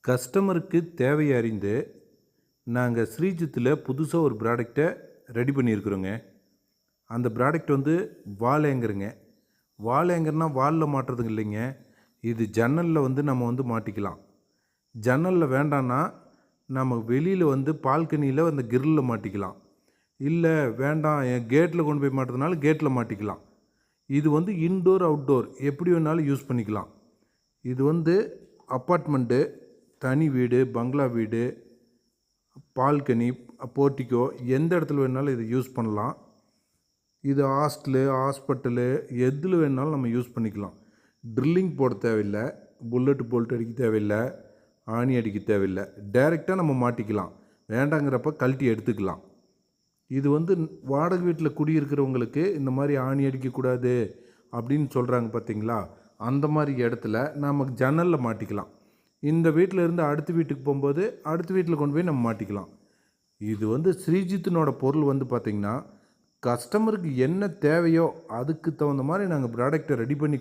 கஸ்டமருக்கு தேவையை அறிந்து நாங்கள் ஸ்ரீஜித்தில் புதுசாக ஒரு ப்ராடக்டை ரெடி பண்ணியிருக்கிறோங்க. அந்த ப்ராடக்ட் வந்து வால் ஹேங்கருங்க. வால் ஹேங்கர்னா வாலில் மாட்டுறதுங்க இல்லைங்க. இது ஜன்னலில் வந்து நம்ம வந்து மாட்டிக்கலாம். ஜன்னலில் வேண்டான்னா நம்ம வெளியில் வந்து பால்கனியில் அந்த கிரில்லில் மாட்டிக்கலாம். இல்லை வேண்டாம் என் கேட்டில் கொண்டு போய் மாட்டுறதுனால கேட்டில் மாட்டிக்கலாம். இது வந்து இன்டோர் அவுட்டோர் எப்படி வேணாலும் யூஸ் பண்ணிக்கலாம். இது வந்து அப்பார்ட்மெண்ட்டு, தனி வீடு, பங்களா வீடு, பால்கனி, போர்ட்டிக்கோ எந்த இடத்துல வேணாலும் இதை யூஸ் பண்ணலாம். இது ஹாஸ்டலு, ஹாஸ்பிட்டலு எதில் வேணாலும் நம்ம யூஸ் பண்ணிக்கலாம். ட்ரில்லிங் போட தேவையில்லை, புல்லட் போல்ட் அடிக்க தேவையில்லை, ஆணி அடிக்க தேவையில்லை. டைரெக்டாக நம்ம மாட்டிக்கலாம். வேண்டாங்கிறப்ப கழட்டி எடுத்துக்கலாம். இது வந்து வாடகை வீட்டில் குடியிருக்கிறவங்களுக்கு இந்த மாதிரி ஆணி அடிக்கக்கூடாது அப்படின்னு சொல்கிறாங்க பார்த்தீங்களா, அந்த மாதிரி இடத்துல நம்ம ஜன்னலில் மாட்டிக்கலாம். இந்த வீட்டில் இருந்து அடுத்த வீட்டுக்கு போகும்போது அடுத்த வீட்டில் கொண்டு போய் நம்ம மாட்டிக்கலாம். இது வந்து ஸ்ரீஜித்தினோட பொருள் வந்து பார்த்திங்கன்னா, கஸ்டமருக்கு என்ன தேவையோ அதுக்கு தகுந்த மாதிரி நாங்கள் ப்ராடக்டை ரெடி பண்ணி